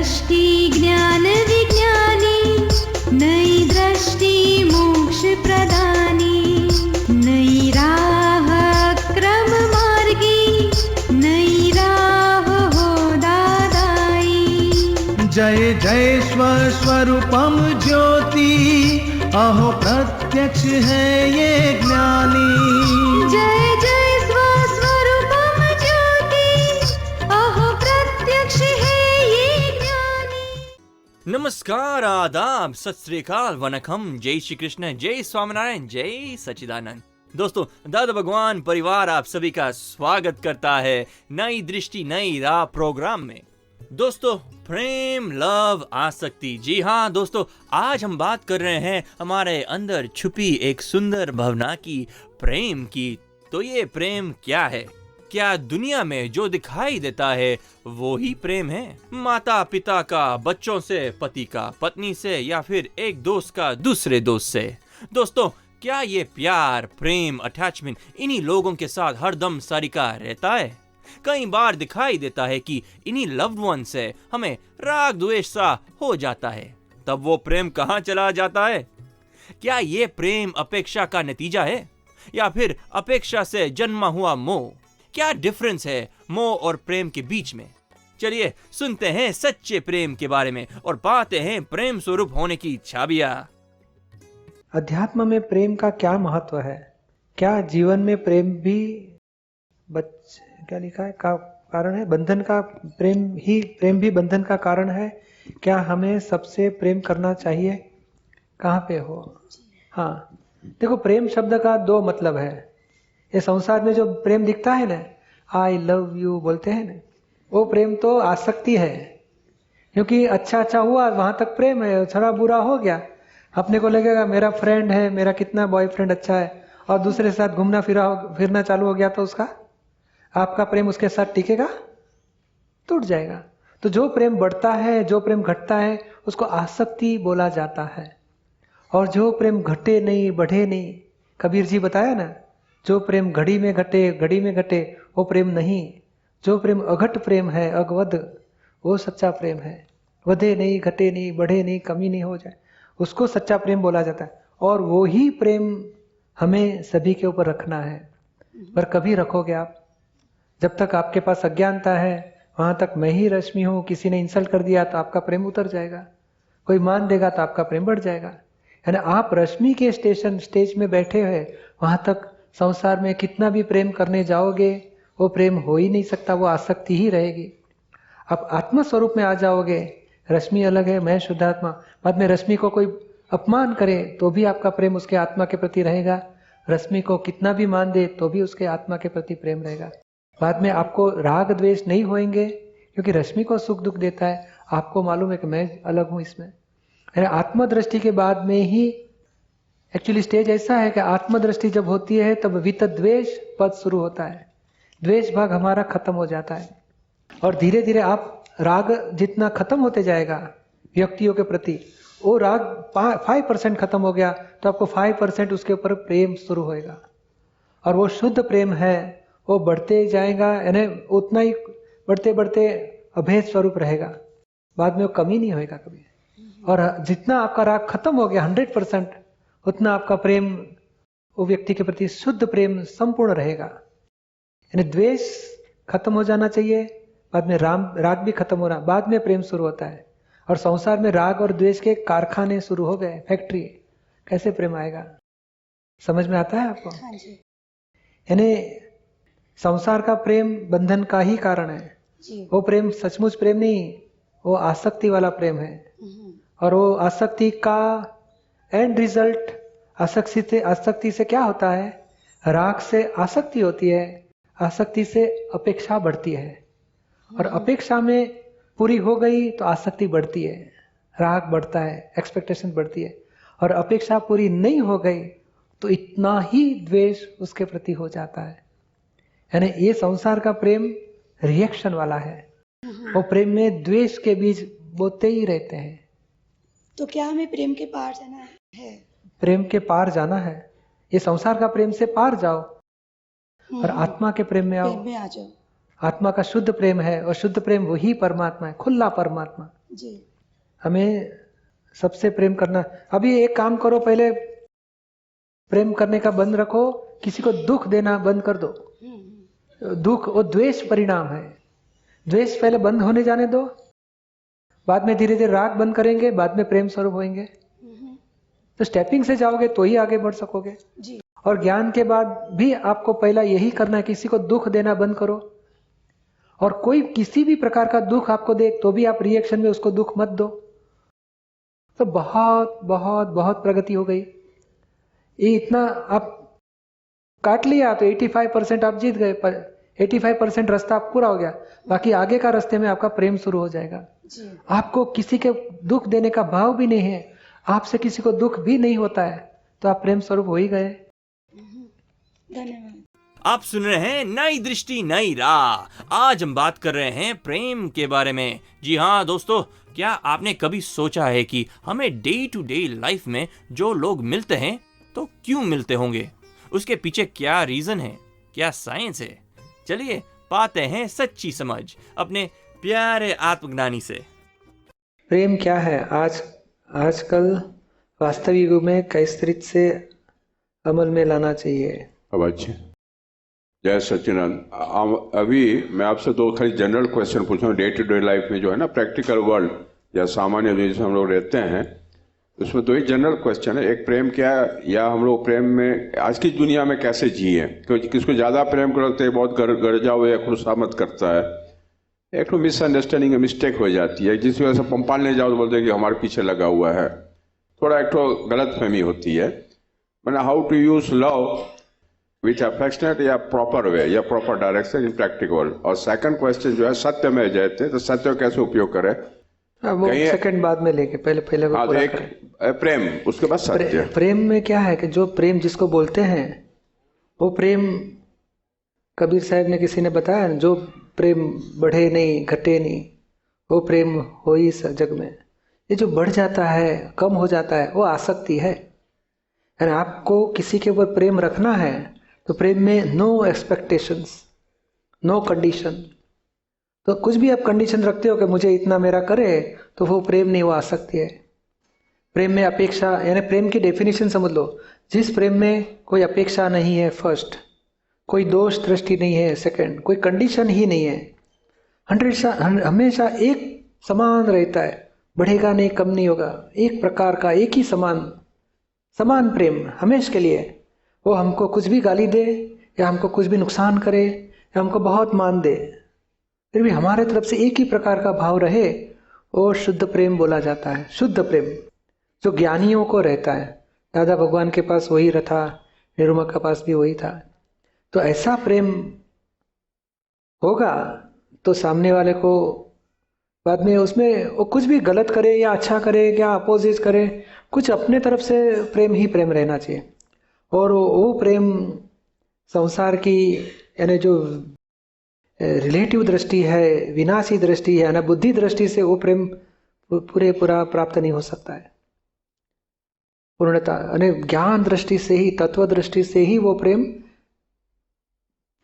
दृष्टि ज्ञान विज्ञानी, नई दृष्टि मोक्ष प्रदानी, नई राह क्रम मार्गी, नई राह हो दादाई। जय जय स्वस्वरूपम ज्योति, अहो प्रत्यक्ष है ये ज्ञानी। जय जय स्वस्वरूपम ज्योति, अहो प्रत्यक्ष है ये ज्ञानी। नमस्कार, आदाब, सत श्री अकाल, वनकम, जय श्री कृष्ण, जय स्वामीनारायण, जय सच्चिदानंद। दोस्तों, दादा भगवान परिवार आप सभी का स्वागत करता है नई दृष्टि नई राह प्रोग्राम में। दोस्तों, प्रेम, लव, आसक्ति, जी हाँ दोस्तों, आज हम बात कर रहे हैं हमारे अंदर छुपी एक सुंदर भावना की, प्रेम की। तो ये प्रेम क्या है? क्या दुनिया में जो दिखाई देता है वो ही प्रेम है? माता पिता का बच्चों से, पति का पत्नी से, या फिर एक दोस्त का दूसरे दोस्त से? दोस्तों, क्या ये प्यार, प्रेम, अटैचमेंट इन्हीं लोगों के साथ हरदम सारिका रहता है? कई बार दिखाई देता है कि इन्हीं लव्ड वन से हमें राग द्वेष सा हो जाता है। तब वो प्रेम कहाँ चला जाता है? क्या ये प्रेम अपेक्षा का नतीजा है या फिर अपेक्षा से जन्मा हुआ मोह? क्या डिफरेंस है मोह और प्रेम के बीच में? चलिए सुनते हैं सच्चे प्रेम के बारे में और पाते हैं प्रेम स्वरूप होने की छाबियां। अध्यात्म में प्रेम का क्या महत्व है? क्या जीवन में प्रेम भी क्या लिखा है का कारण है? बंधन का प्रेम भी बंधन का कारण है? क्या हमें सबसे प्रेम करना चाहिए? कहाँ पे हो? हाँ, देखो, प्रेम शब्द का दो मतलब है। ये संसार में जो प्रेम दिखता है ना, आई लव यू बोलते हैं ना, वो प्रेम तो आसक्ति है। क्योंकि अच्छा अच्छा हुआ वहां तक प्रेम है, थोड़ा बुरा हो गया अपने को लगेगा मेरा फ्रेंड है, मेरा कितना बॉयफ्रेंड अच्छा है, और दूसरे के साथ घूमना फिरना चालू हो गया तो उसका आपका प्रेम उसके साथ टिकेगा? टूट जाएगा। तो जो प्रेम बढ़ता है, जो प्रेम घटता है, उसको आसक्ति बोला जाता है। और जो प्रेम घटे नहीं, बढ़े नहीं, कबीर जी बताया ना, जो प्रेम घड़ी में घटे वो प्रेम नहीं। जो प्रेम अघट प्रेम है, अगवद, वो सच्चा प्रेम है। वधे नहीं, घटे नहीं, बढ़े नहीं, कमी नहीं हो जाए, उसको सच्चा प्रेम बोला जाता है। और वो ही प्रेम हमें सभी के ऊपर रखना है। पर कभी रखोगे आप? जब तक आपके पास अज्ञानता है वहां तक मैं ही रश्मि हूं, किसी ने इंसल्ट कर दिया तो आपका प्रेम उतर जाएगा, कोई मान देगा तो आपका प्रेम बढ़ जाएगा। यानी आप रश्मि के स्टेज में बैठे हुए, वहां तक संसार में कितना भी प्रेम करने जाओगे वो प्रेम हो ही नहीं सकता, वो आसक्ति ही रहेगी। आप आत्मा स्वरूप में आ जाओगे, रश्मि अलग है, मैं शुद्धात्मा। बाद में रश्मि को कोई अपमान करे तो भी आपका प्रेम उसके आत्मा के प्रति रहेगा, रश्मि को कितना भी मान दे तो भी उसके आत्मा के प्रति प्रेम रहेगा। बाद में आपको राग द्वेष नहीं होएंगे, क्योंकि रश्मि को सुख दुख देता है, आपको मालूम है कि मैं अलग हूं इसमें। आत्मदृष्टि के बाद में ही एक्चुअली स्टेज ऐसा है कि आत्मदृष्टि जब होती है तब वित द्वेष पद शुरू होता है, द्वेष भाग हमारा खत्म हो जाता है। और धीरे धीरे आप राग जितना खत्म होते जाएगा व्यक्तियों के प्रति, वो राग 5% खत्म हो गया तो आपको 5% उसके ऊपर प्रेम शुरू होएगा। और वो शुद्ध प्रेम है, वो बढ़ते जाएगा, यानी उतना ही बढ़ते बढ़ते अभेद स्वरूप रहेगा, बाद में वो कमी नहीं होएगा कभी। और जितना आपका राग खत्म हो गया 100%, उतना आपका प्रेम वो व्यक्ति के प्रति शुद्ध प्रेम संपूर्ण रहेगा। यानी द्वेष खत्म हो जाना चाहिए, बाद में राग भी खत्म होना, बाद में प्रेम शुरू होता है। और संसार में राग और द्वेष के कारखाने शुरू हो गए, फैक्ट्री, कैसे प्रेम आएगा? समझ में आता है आपको? हाँ जी। यानी संसार का प्रेम बंधन का ही कारण है जी। वो प्रेम सचमुच प्रेम नहीं, वो आसक्ति वाला प्रेम है। और वो आसक्ति का एंड रिजल्ट, आसक्ति से क्या होता है? राग से आसक्ति होती है, आसक्ति से अपेक्षा बढ़ती है, और अपेक्षा में पूरी हो गई तो आसक्ति बढ़ती है, राग बढ़ता है, एक्सपेक्टेशन बढ़ती है। और अपेक्षा पूरी नहीं हो गई तो इतना ही द्वेष उसके प्रति हो जाता है। यानी ये संसार का प्रेम रिएक्शन वाला है, वो प्रेम में द्वेष के बीज बोते ही रहते हैं। तो क्या हमें प्रेम के पार जाना है? प्रेम के पार जाना है, ये संसार का प्रेम से पार जाओ और आत्मा के प्रेम में आओ। प्रेम में आ जाओ। आत्मा का शुद्ध प्रेम है, और शुद्ध प्रेम वही परमात्मा है, खुला परमात्मा। जी। हमें सबसे प्रेम करना। अभी एक काम करो, पहले प्रेम करने का बंद रखो, किसी को दुख देना बंद कर दो। दुख वो द्वेष परिणाम है। द्वेष पहले बंद होने जाने दो, बाद में धीरे धीरे राग बंद करेंगे, बाद में प्रेम स्वरूप होंगे। तो स्टेपिंग से जाओगे तो ही आगे बढ़ सकोगे। जी। और ज्ञान के बाद भी आपको पहला यही करना है, किसी को दुख देना बंद करो। और कोई किसी भी प्रकार का दुख आपको दे तो भी आप रिएक्शन में उसको दुख मत दो। तो बहुत बहुत बहुत प्रगति हो गई। ये इतना आप काट लिया तो 85% आप जीत गए। 85% रास्ता आप पूरा हो गया, बाकी आगे का रास्ते में आपका प्रेम शुरू हो जाएगा। जी। आपको किसी के दुख देने का भाव भी नहीं है, आपसे किसी को दुख भी नहीं होता है, तो आप प्रेम स्वरूप हो ही गए। धन्यवाद। आप सुन रहे हैं नई दृष्टि नई राह। आज हम बात कर रहे हैं प्रेम के बारे में। जी हाँ दोस्तों, क्या आपने कभी सोचा है कि हमें डे टू डे लाइफ में जो लोग मिलते हैं तो क्यों मिलते होंगे, उसके पीछे क्या रीजन है, क्या साइंस है? चलिए पाते हैं सच्ची समझ अपने प्यारे आत्मज्ञानी से। प्रेम क्या है? आजकल वास्तविक युग में किस तरीके से अमल में लाना चाहिए? अवश्य। जय सच्चिदानंद। अभी मैं आपसे दो खाली जनरल क्वेश्चन पूछूं। डे टू डे लाइफ में जो है ना, प्रैक्टिकल वर्ल्ड या सामान्य जिसमें हम लोग रहते हैं, उसमें दो ही जनरल क्वेश्चन है। एक, प्रेम क्या है, या हम लोग प्रेम में आज की दुनिया में कैसे जिए। क्योंकि किसको ज़्यादा प्रेम करते हैं, बहुत गरजा हुआ या खुशामद करता है। एक तो मिसअंडरस्टैंडिंग, मिस्टेक हो जाती है, जिस वजह से पंपा ले जाओ तो बोलते हैं कि हमारे पीछे लगा हुआ है। थोड़ा एक तो गलत फहमी होती है। मैंने how to use love with affectionate या प्रॉपर वे या प्रॉपर डायरेक्शन इन प्रैक्टिकल। और सेकंड क्वेश्चन जो है, सत्य में जयते, तो सत्य को कैसे उपयोग करें। वो सेकंड बाद में लेके पहले को हाँ, तो पूरा एक करें। प्रेम, उसके बाद सत्य। प्रेम में क्या है कि जो प्रेम जिसको बोलते हैं वो प्रेम, कबीर साहब ने किसी ने बताया, जो प्रेम बढ़े नहीं घटे नहीं वो प्रेम हो ही इस जग में। ये जो बढ़ जाता है, कम हो जाता है, वो आसक्ति है। यानी आपको किसी के ऊपर प्रेम रखना है तो प्रेम में नो एक्सपेक्टेशंस, नो कंडीशन। तो कुछ भी आप कंडीशन रखते हो कि मुझे इतना मेरा करे, तो वो प्रेम नहीं, वो आसक्ति है। प्रेम में अपेक्षा, यानी प्रेम की डेफिनेशन समझ लो, जिस प्रेम में कोई अपेक्षा नहीं है फर्स्ट, कोई दोष दृष्टि नहीं है सेकंड, कोई कंडीशन ही नहीं है, हमेशा एक समान रहता है, बढ़ेगा नहीं कम नहीं होगा, एक प्रकार का एक ही समान प्रेम हमेशा के लिए। वो हमको कुछ भी गाली दे या हमको कुछ भी नुकसान करे या हमको बहुत मान दे, फिर भी हमारे तरफ से एक ही प्रकार का भाव रहे, वो शुद्ध प्रेम बोला जाता है। शुद्ध प्रेम जो ज्ञानियों को रहता है। दादा भगवान के पास वही रहा, निरुमा के पास भी वही था। तो ऐसा प्रेम होगा तो सामने वाले को बाद में उसमें वो कुछ भी गलत करे या अच्छा करे या अपोजिट करे, कुछ अपने तरफ से प्रेम ही प्रेम रहना चाहिए। और वो प्रेम संसार की, यानी जो रिलेटिव दृष्टि है, विनाशी दृष्टि है ना, बुद्धि दृष्टि से वो प्रेम पूरा प्राप्त नहीं हो सकता है पूर्णता। यानी ज्ञान दृष्टि से ही, तत्व दृष्टि से ही वो प्रेम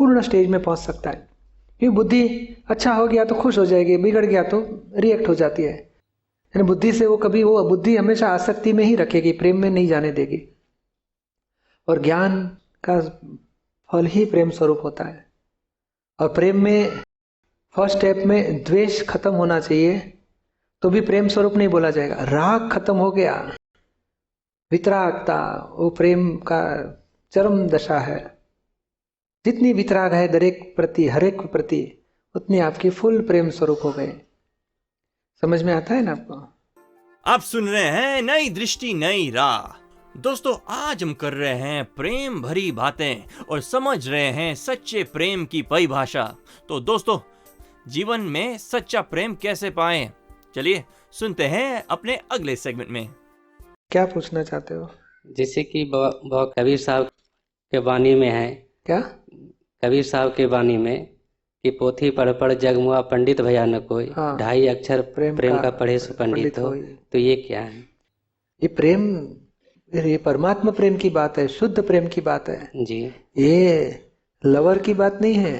पूर्ण स्टेज में पहुंच सकता है। क्योंकि बुद्धि अच्छा हो गया तो खुश हो जाएगी, बिगड़ गया तो रिएक्ट हो जाती है। यानी बुद्धि से वो कभी, वो बुद्धि हमेशा आसक्ति में ही रखेगी, प्रेम में नहीं जाने देगी। और ज्ञान का फल ही प्रेम स्वरूप होता है। और प्रेम में फर्स्ट स्टेप में द्वेष खत्म होना चाहिए, तो भी प्रेम स्वरूप नहीं बोला जाएगा। राग खत्म हो गया, वितरागता, वो प्रेम का चरम दशा है। जितनी वितराग है हर एक प्रति, उतनी आपकी फुल प्रेम स्वरूप हो गए। समझ में आता है ना आपको? आप सुन रहे हैं नई दृष्टि नई राह। दोस्तों, आज हम कर रहे हैं प्रेम भरी बातें और समझ रहे हैं सच्चे प्रेम की परिभाषा। तो दोस्तों, जीवन में सच्चा प्रेम कैसे पाएं? चलिए सुनते हैं अपने अगले सेगमेंट में। क्या पूछना चाहते हो? जैसे कि कबीर साहब के वाणी में है, क्या कबीर साहब के वाणी में कि पोथी पढ़ जगमुआ पंडित भया न कोई, हाँ। 2.5 अक्षर प्रेम का पढ़े सो पंडित हो। तो ये क्या है? ये प्रेम, ये परमात्मा प्रेम की बात है, शुद्ध प्रेम की बात है जी। ये लवर की बात नहीं है।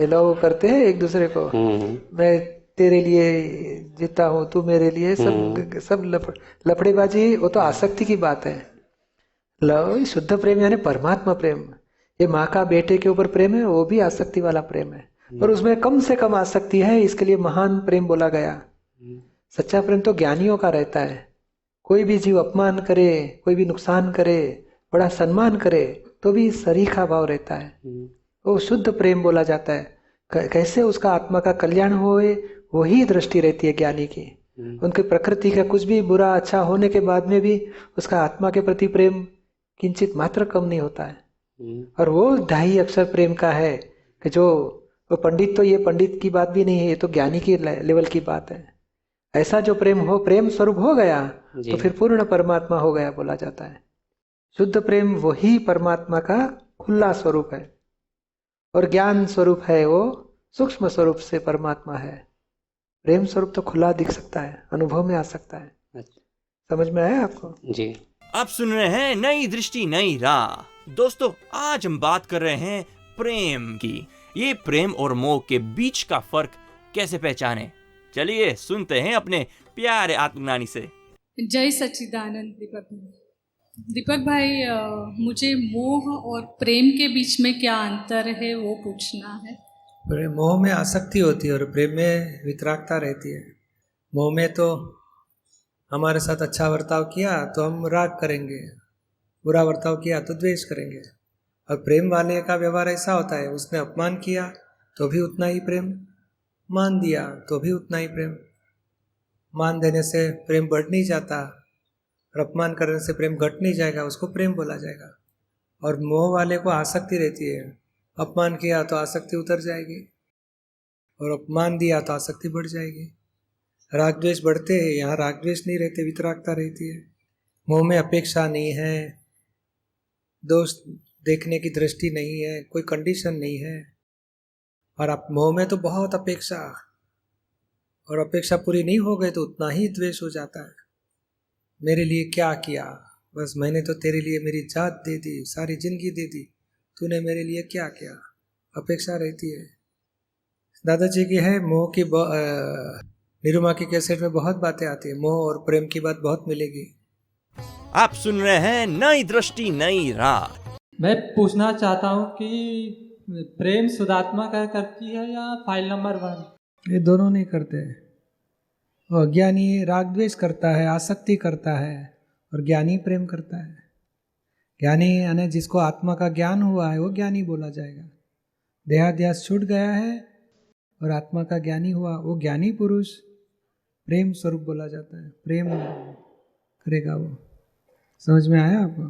ये लव करते हैं एक दूसरे को, मैं तेरे लिए जीता हूँ, तू मेरे लिए, सब लफड़ेबाजी, वो तो आसक्ति की बात है। लो, शुद्ध प्रेम यानी परमात्मा प्रेम। ये माँ का बेटे के ऊपर प्रेम है, वो भी आसक्ति वाला प्रेम है, पर उसमें कम से कम आसक्ति है, इसके लिए महान प्रेम बोला गया। सच्चा प्रेम तो ज्ञानियों का रहता है। कोई भी जीव अपमान करे, कोई भी नुकसान करे, बड़ा सम्मान करे, तो भी सरीखा भाव रहता है, वो शुद्ध प्रेम बोला जाता है। कैसे उसका आत्मा का कल्याण होए, वही दृष्टि रहती है ज्ञानी की। उनकी प्रकृति का कुछ भी बुरा अच्छा होने के बाद में भी उसका आत्मा के प्रति प्रेम किंचित मात्र कम नहीं होता है। और वो 2.5 अक्षर प्रेम का है कि जो वो पंडित, तो ये पंडित की बात भी नहीं है, ये तो ज्ञानी की लेवल की बात है। ऐसा जो प्रेम हो, प्रेम स्वरूप हो गया तो फिर पूर्ण परमात्मा हो गया बोला जाता है। शुद्ध प्रेम वही परमात्मा का खुला स्वरूप है, और ज्ञान स्वरूप है वो सूक्ष्म स्वरूप से परमात्मा है। प्रेम स्वरूप तो खुला दिख सकता है, अनुभव में आ सकता है। समझ में आया आपको? जी। आप सुन रहे हैं नई दृष्टि नई राह। दोस्तों, आज हम बात कर रहे हैं प्रेम की। ये प्रेम और मोह के बीच का फर्क कैसे पहचाने, चलिए सुनते हैं अपने प्यारे आत्मज्ञानी से। जय सच्चिदानंद दीपक भाई। दीपक भाई, मुझे मोह और प्रेम के बीच में क्या अंतर है वो पूछना है। मोह में आसक्ति होती है और प्रेम में वितरागता रहती है। मोह में तो हमारे साथ अच्छा बर्ताव किया तो हम राग करेंगे, बुरा बर्ताव किया तो द्वेष करेंगे। और प्रेम वाले का व्यवहार ऐसा होता है, उसने अपमान किया तो भी उतना ही प्रेम, मान दिया तो भी उतना ही प्रेम। मान देने से प्रेम बढ़ नहीं जाता और अपमान करने से प्रेम घट नहीं जाएगा, उसको प्रेम बोला जाएगा। और मोह वाले को आसक्ति रहती है, अपमान किया तो आसक्ति उतर जाएगी और अपमान दिया तो आसक्ति बढ़ जाएगी। राग द्वेष बढ़ते हैं, यहाँ राग द्वेष नहीं रहते, वितरागता रहती है। मोह में अपेक्षा नहीं है, दोष देखने की दृष्टि नहीं है, कोई कंडीशन नहीं है। और आप मोह में तो बहुत अपेक्षा, और अपेक्षा पूरी नहीं हो गई तो उतना ही द्वेष हो जाता है। मेरे लिए क्या किया, बस मैंने तो तेरे लिए मेरी जात दे दी, सारी जिंदगी दे दी, तूने मेरे लिए क्या किया, अपेक्षा रहती है। दादाजी की है मोह की, निरुमा की कैसेट में बहुत बातें आती है, मोह और प्रेम की बात बहुत मिलेगी। आप सुन रहे हैं नई दृष्टि नई राह। मैं पूछना चाहता हूँ कि प्रेम शुद्धात्मा का करती है या फाइल नंबर 1? ये दोनों नहीं करते। वो अज्ञानी राग द्वेष करता है, आसक्ति करता है, और ज्ञानी प्रेम करता है। ज्ञानी यानी जिसको आत्मा का ज्ञान हुआ है वो ज्ञानी बोला जाएगा। देहाध्यास छूट गया है और आत्मा का ज्ञानी हुआ, वो ज्ञानी पुरुष प्रेम स्वरूप बोला जाता है, प्रेम करेगा वो। समझ में आया आपको?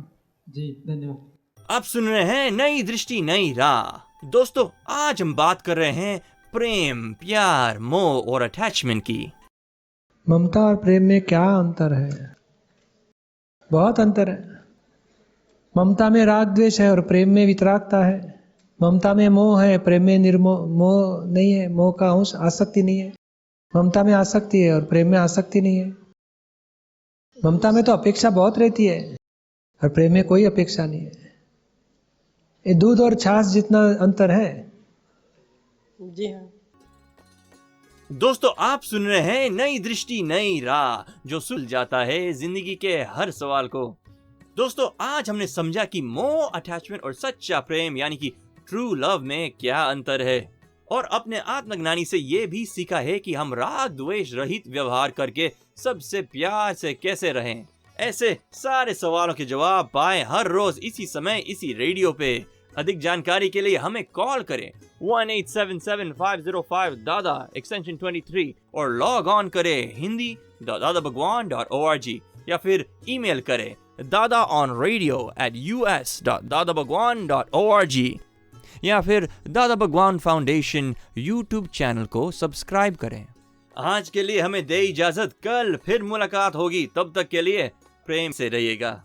जी, धन्यवाद। आप सुन रहे हैं नई दृष्टि नई राह। दोस्तों, आज हम बात कर रहे हैं प्रेम, प्यार, मोह और अटैचमेंट की। ममता और प्रेम में क्या अंतर है? बहुत अंतर है। ममता में राग द्वेष है और प्रेम में वितरागता है। ममता में मोह है, प्रेम में मोह नहीं है, मोह का अंश आसक्ति नहीं है। ममता में आसक्ति है और प्रेम में आसक्ति नहीं है। ममता में तो अपेक्षा बहुत रहती है और प्रेम में कोई अपेक्षा नहीं है। ये दूध और छाछ जितना अंतर है। जी हाँ। दोस्तों, आप सुन रहे हैं नई दृष्टि नई राह, जो सुलझाता है जिंदगी के हर सवाल को। दोस्तों, आज हमने समझा कि मोह, अटैचमेंट और सच्चा प्रेम यानी कि ट्रू लव में क्या अंतर है, और अपने आत्मज्ञानी से ये भी सीखा है कि हम राग द्वेष रहित व्यवहार करके सबसे प्यार से कैसे रहें। ऐसे सारे सवालों के जवाब पाएं हर रोज इसी समय इसी रेडियो पे। अधिक जानकारी के लिए हमें कॉल करें 1877-505 एक्सटेंशन 23 और लॉग ऑन करें hindi.dadabhagwan.org या फिर ईमेल करें dadaonradio@us.dadabhagwan.org या फिर दादा भगवान फाउंडेशन यूट्यूब चैनल को सब्सक्राइब करें। आज के लिए हमें दे इजाजत, कल फिर मुलाकात होगी, तब तक के लिए प्रेम से रहिएगा।